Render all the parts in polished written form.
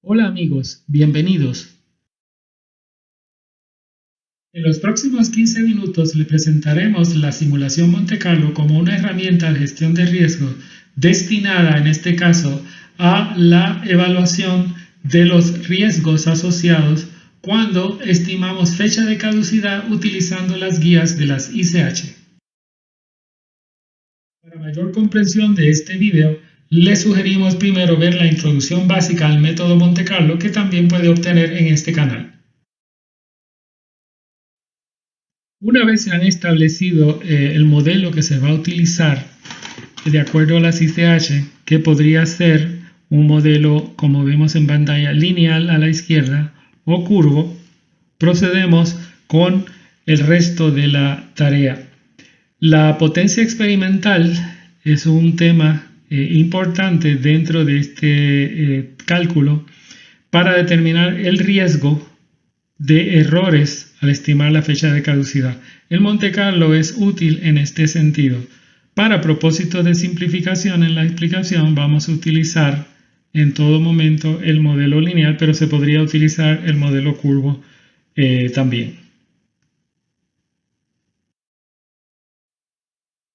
Hola amigos, bienvenidos. En los próximos 15 minutos le presentaremos la simulación Monte Carlo como una herramienta de gestión de riesgo destinada en este caso a la evaluación de los riesgos asociados cuando estimamos fecha de caducidad utilizando las guías de las ICH. Para mayor comprensión de este video, le sugerimos primero ver la introducción básica al método Monte Carlo que también puede obtener en este canal. Una vez se han establecido el modelo que se va a utilizar de acuerdo a las ICH, que podría ser un modelo, como vemos en pantalla, lineal a la izquierda o curvo, procedemos con el resto de la tarea. La potencia experimental es un tema importante dentro de este cálculo para determinar el riesgo de errores al estimar la fecha de caducidad. El Monte Carlo es útil en este sentido. Para propósitos de simplificación en la explicación vamos a utilizar en todo momento el modelo lineal, pero se podría utilizar el modelo curvo también.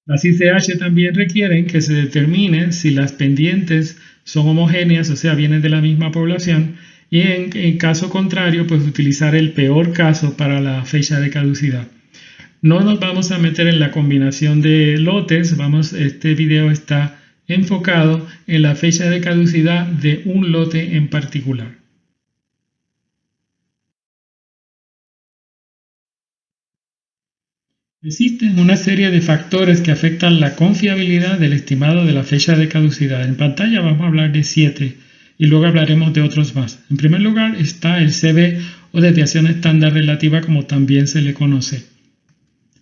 Las ICH también requieren que se determine si las pendientes son homogéneas, o sea, vienen de la misma población, y en caso contrario, pues utilizar el peor caso para la fecha de caducidad. No nos vamos a meter en la combinación de lotes, este video está enfocado en la fecha de caducidad de un lote en particular. Existen una serie de factores que afectan la confiabilidad del estimado de la fecha de caducidad. En pantalla vamos a hablar de 7 y luego hablaremos de otros más. En primer lugar está el CB o desviación estándar relativa, como también se le conoce.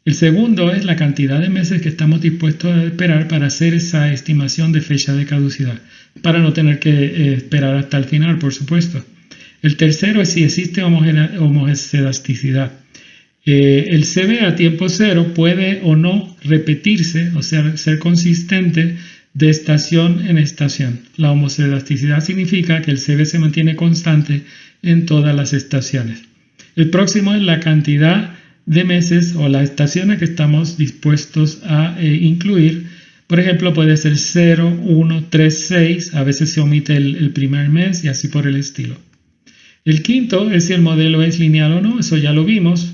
El segundo es la cantidad de meses que estamos dispuestos a esperar para hacer esa estimación de fecha de caducidad, para no tener que esperar hasta el final, por supuesto. El tercero es si existe homocedasticidad. El CB a tiempo cero puede o no repetirse, o sea, ser consistente de estación en estación. La homocedasticidad significa que el CB se mantiene constante en todas las estaciones. El próximo es la cantidad de meses o las estaciones que estamos dispuestos a incluir. Por ejemplo, puede ser 0, 1, 3, 6. A veces se omite el primer mes y así por el estilo. El quinto es si el modelo es lineal o no. Eso ya lo vimos.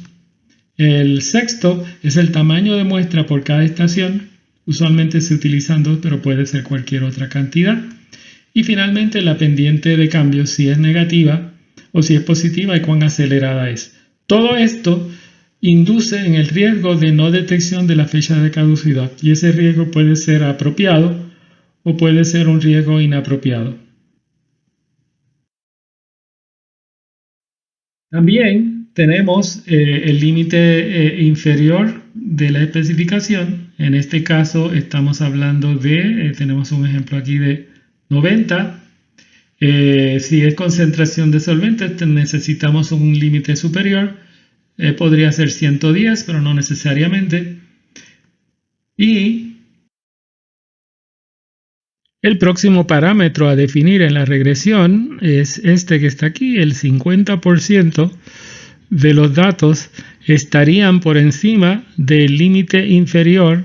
El sexto es el tamaño de muestra por cada estación. Usualmente se utilizan 2, pero puede ser cualquier otra cantidad. Y finalmente la pendiente de cambio, si es negativa o si es positiva y cuán acelerada es. Todo esto induce en el riesgo de no detección de la fecha de caducidad, y ese riesgo puede ser apropiado o puede ser un riesgo inapropiado. También tenemos el límite inferior de la especificación. En este caso estamos hablando de, tenemos un ejemplo aquí de 90. Si es concentración de solventes, necesitamos un límite superior. Podría ser 110, pero no necesariamente. Y el próximo parámetro a definir en la regresión es este que está aquí, el 50% de los datos estarían por encima del límite inferior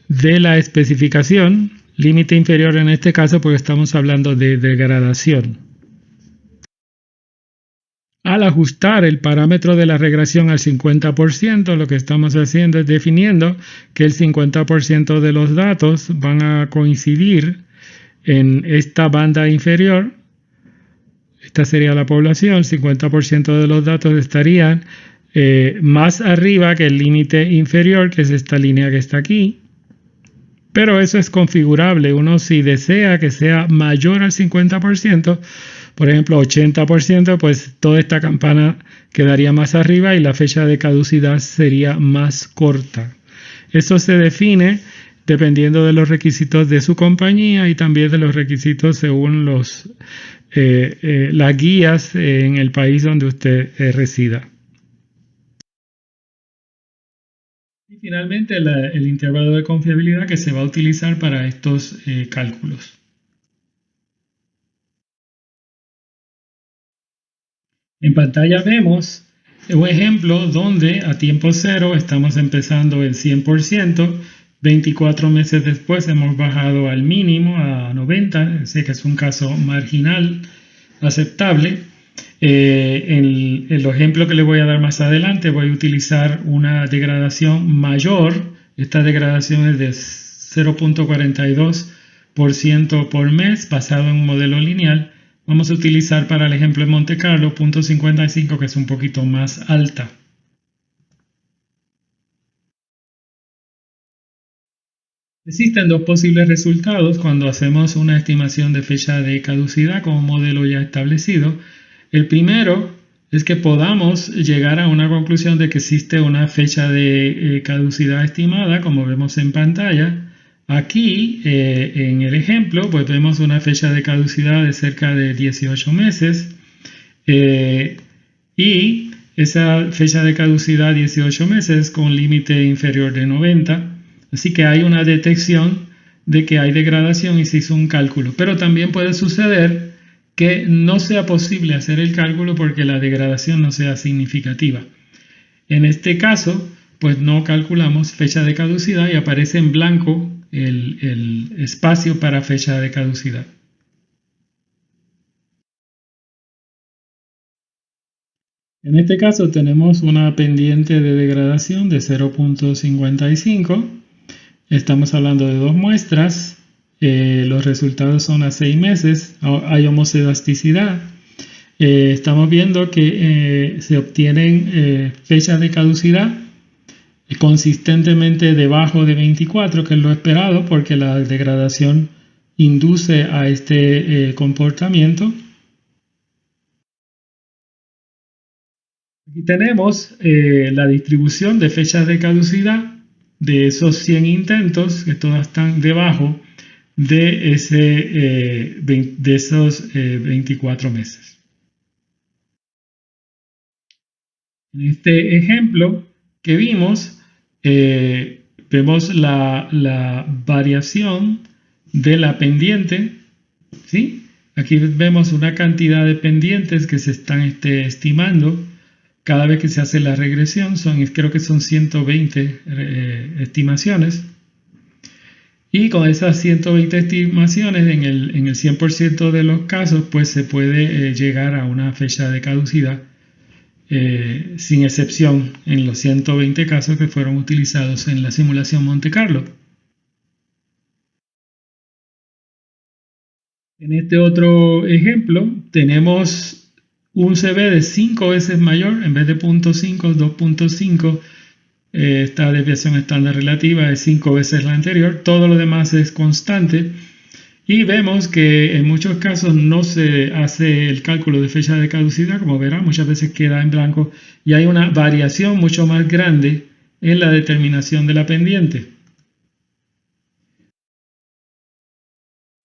de la especificación, límite inferior en este caso porque estamos hablando de degradación. Al ajustar el parámetro de la regresión al 50%, lo que estamos haciendo es definiendo que el 50% de los datos van a coincidir en esta banda inferior. Esta sería la población. 50% de los datos estarían más arriba que el límite inferior, que es esta línea que está aquí. Pero eso es configurable. Uno, si desea que sea mayor al 50%, por ejemplo 80%, pues toda esta campana quedaría más arriba y la fecha de caducidad sería más corta. Eso se define dependiendo de los requisitos de su compañía y también de los requisitos según las guías en el país donde usted resida. Y finalmente el intervalo de confiabilidad que se va a utilizar para estos cálculos. En pantalla vemos un ejemplo donde a tiempo cero estamos empezando el 100%, 24 meses después hemos bajado al mínimo, a 90, sé que es un caso marginal, aceptable. En el ejemplo que les voy a dar más adelante voy a utilizar una degradación mayor. Esta degradación es de 0.42% por mes basado en un modelo lineal. Vamos a utilizar para el ejemplo de Monte Carlo 0.55, que es un poquito más alta. Existen dos posibles resultados cuando hacemos una estimación de fecha de caducidad con un modelo ya establecido. El primero es que podamos llegar a una conclusión de que existe una fecha de caducidad estimada, como vemos en pantalla. Aquí, en el ejemplo, pues vemos una fecha de caducidad de cerca de 18 meses. Y esa fecha de caducidad 18 meses con límite inferior de 90. Así que hay una detección de que hay degradación y se hizo un cálculo. Pero también puede suceder que no sea posible hacer el cálculo porque la degradación no sea significativa. En este caso, pues no calculamos fecha de caducidad y aparece en blanco el espacio para fecha de caducidad. En este caso tenemos una pendiente de degradación de 0.55. Estamos hablando de dos muestras. Los resultados son a 6 meses. Hay homocelasticidad. Estamos viendo que se obtienen fechas de caducidad consistentemente debajo de 24, que es lo esperado porque la degradación induce a este comportamiento. Aquí tenemos la distribución de fechas de caducidad de esos 100 intentos, que todas están debajo de esos 24 meses. En este ejemplo que vimos, vemos la variación de la pendiente, ¿sí? Aquí vemos una cantidad de pendientes que se están estimando cada vez que se hace la regresión. Creo que son 120 estimaciones. Y con esas 120 estimaciones, en el 100% de los casos, pues se puede llegar a una fecha de caducidad. Sin excepción en los 120 casos que fueron utilizados en la simulación Monte Carlo. En este otro ejemplo tenemos un CV de 5 veces mayor, en vez de 0.5, 2.5. Esta desviación estándar relativa es 5 veces la anterior, todo lo demás es constante. Y vemos que en muchos casos no se hace el cálculo de fecha de caducidad, como verán, muchas veces queda en blanco y hay una variación mucho más grande en la determinación de la pendiente.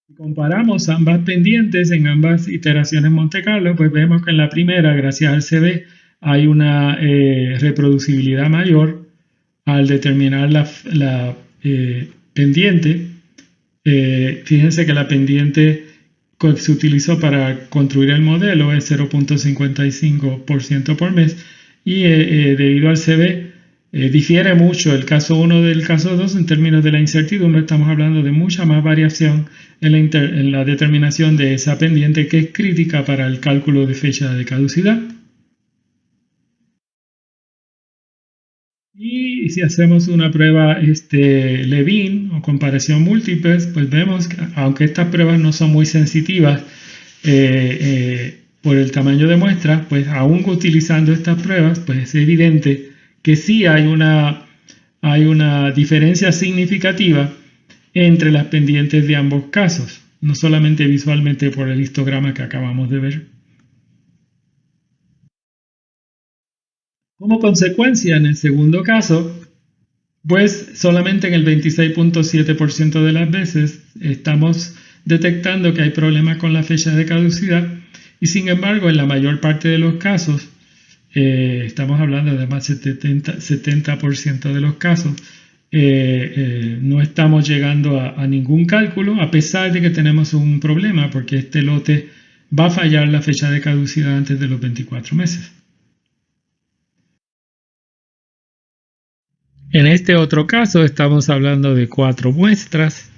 Si comparamos ambas pendientes en ambas iteraciones Monte Carlo, pues vemos que en la primera, gracias al CV, hay una reproducibilidad mayor al determinar la pendiente. Fíjense que la pendiente que se utilizó para construir el modelo es 0.55% por mes y debido al CV difiere mucho el caso 1 del caso 2 en términos de la incertidumbre. Estamos hablando de mucha más variación en la determinación de esa pendiente que es crítica para el cálculo de fecha de caducidad. Y si hacemos una prueba Levin o comparación múltiples, pues vemos que aunque estas pruebas no son muy sensitivas por el tamaño de muestra, pues aún utilizando estas pruebas, pues es evidente que sí hay una diferencia significativa entre las pendientes de ambos casos, no solamente visualmente por el histograma que acabamos de ver. Como consecuencia, en el segundo caso, pues solamente en el 26.7% de las veces estamos detectando que hay problemas con la fecha de caducidad y sin embargo en la mayor parte de los casos, estamos hablando de más del 70% de los casos, no estamos llegando a ningún cálculo a pesar de que tenemos un problema porque este lote va a fallar la fecha de caducidad antes de los 24 meses. En este otro caso estamos hablando de 4 muestras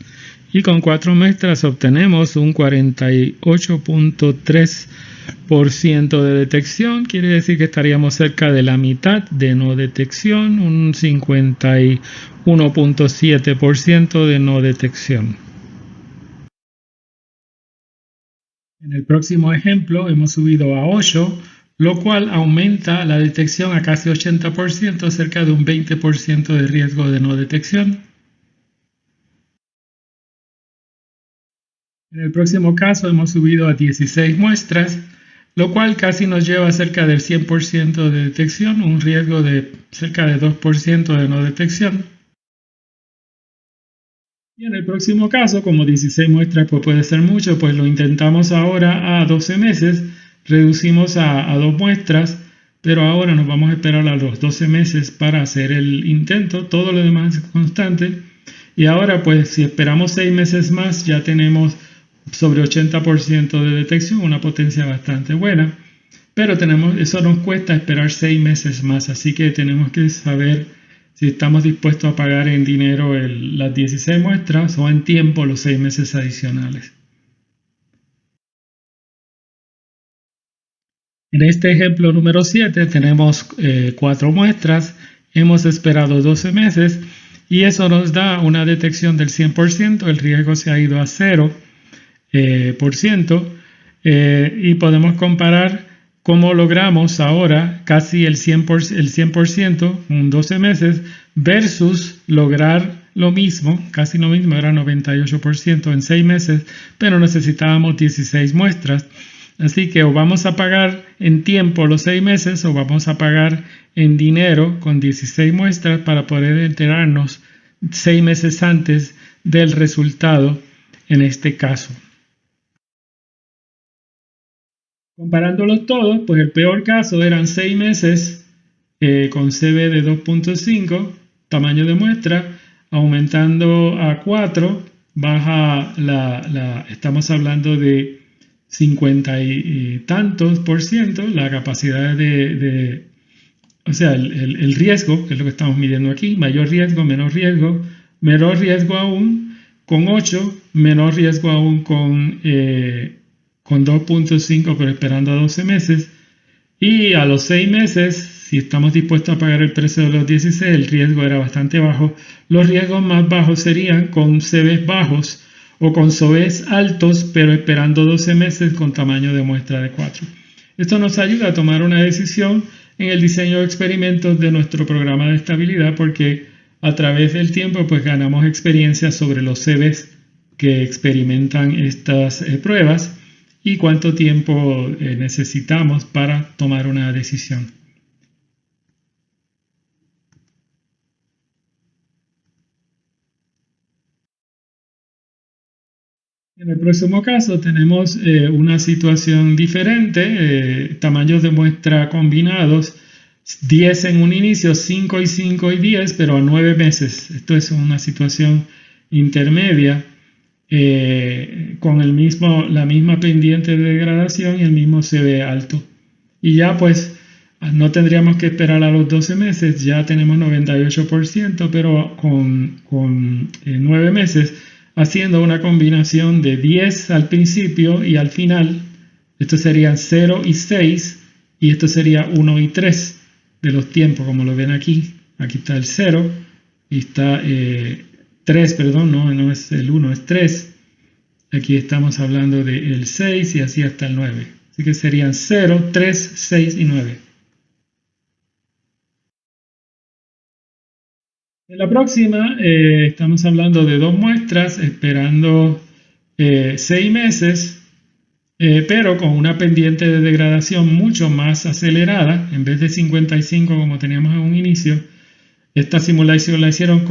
y con 4 muestras obtenemos un 48.3% de detección, quiere decir que estaríamos cerca de la mitad de no detección, un 51.7% de no detección. En el próximo ejemplo hemos subido a 8, lo cual aumenta la detección a casi 80%, cerca de un 20% de riesgo de no detección. En el próximo caso hemos subido a 16 muestras, lo cual casi nos lleva a cerca del 100% de detección, un riesgo de cerca de 2% de no detección. Y en el próximo caso, como 16 muestras pues puede ser mucho, pues lo intentamos ahora a 12 meses, reducimos a 2 muestras, pero ahora nos vamos a esperar a los 12 meses para hacer el intento, todo lo demás es constante. Y ahora pues si esperamos 6 meses más ya tenemos sobre 80% de detección, una potencia bastante buena, pero eso nos cuesta esperar 6 meses más, así que tenemos que saber si estamos dispuestos a pagar en dinero las 16 muestras o en tiempo los 6 meses adicionales. En este ejemplo número 7 tenemos 4 muestras, hemos esperado 12 meses y eso nos da una detección del 100%, el riesgo se ha ido a 0%, y podemos comparar cómo logramos ahora casi el 100% en 12 meses versus lograr lo mismo, casi lo mismo, era 98% en 6 meses, pero necesitábamos 16 muestras. Así que o vamos a pagar en tiempo los 6 meses o vamos a pagar en dinero con 16 muestras para poder enterarnos 6 meses antes del resultado en este caso. Comparándolos todos, pues el peor caso eran 6 meses con CB de 2.5, tamaño de muestra, aumentando a 4, baja estamos hablando de 50 y tantos por ciento, la capacidad o sea, el riesgo, que es lo que estamos midiendo aquí, mayor riesgo, menor riesgo aún con 8, menor riesgo aún con 2.5, pero esperando a 12 meses. Y a los 6 meses, si estamos dispuestos a pagar el precio de los 16, el riesgo era bastante bajo. Los riesgos más bajos serían con CBs bajos o con SOBs altos, pero esperando 12 meses con tamaño de muestra de 4. Esto nos ayuda a tomar una decisión en el diseño de experimentos de nuestro programa de estabilidad porque a través del tiempo pues ganamos experiencia sobre los CBs que experimentan estas pruebas y cuánto tiempo necesitamos para tomar una decisión. En el próximo caso tenemos una situación diferente, tamaños de muestra combinados, 10 en un inicio, 5 y 5 y 10, pero a 9 meses. Esto es una situación intermedia con la misma pendiente de degradación y el mismo CB alto. Y ya pues no tendríamos que esperar a los 12 meses, ya tenemos 98%, pero con 9 meses haciendo una combinación de 10 al principio y al final. Estos serían 0 y 6 y esto sería 1 y 3 de los tiempos, como lo ven aquí. Aquí está el 0 y está 3, perdón, no es el 1, es 3. Aquí estamos hablando del 6 y así hasta el 9. Así que serían 0, 3, 6 y 9. En la próxima estamos hablando de 2 muestras esperando 6 meses, pero con una pendiente de degradación mucho más acelerada. En vez de 55 como teníamos en un inicio, esta simulación la hicimos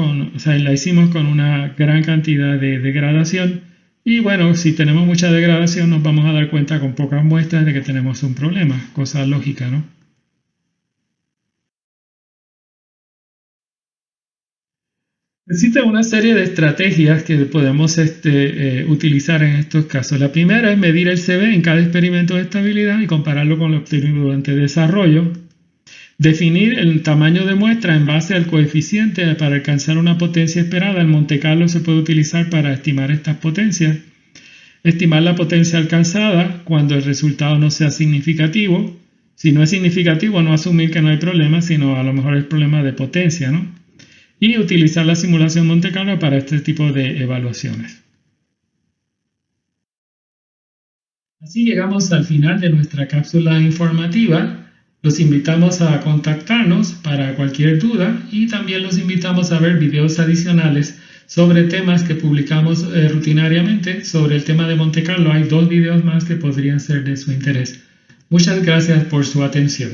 con una gran cantidad de degradación. Y bueno, si tenemos mucha degradación nos vamos a dar cuenta con pocas muestras de que tenemos un problema, cosa lógica, ¿no? Existe una serie de estrategias que podemos utilizar en estos casos. La primera es medir el CV en cada experimento de estabilidad y compararlo con lo obtenido durante desarrollo. Definir el tamaño de muestra en base al coeficiente para alcanzar una potencia esperada. El Monte Carlo se puede utilizar para estimar estas potencias. Estimar la potencia alcanzada cuando el resultado no sea significativo. Si no es significativo, no asumir que no hay problema, sino a lo mejor es problema de potencia, ¿no? Y utilizar la simulación Monte Carlo para este tipo de evaluaciones. Así llegamos al final de nuestra cápsula informativa. Los invitamos a contactarnos para cualquier duda y también los invitamos a ver videos adicionales sobre temas que publicamos rutinariamente. Sobre el tema de Monte Carlo hay 2 videos más que podrían ser de su interés. Muchas gracias por su atención.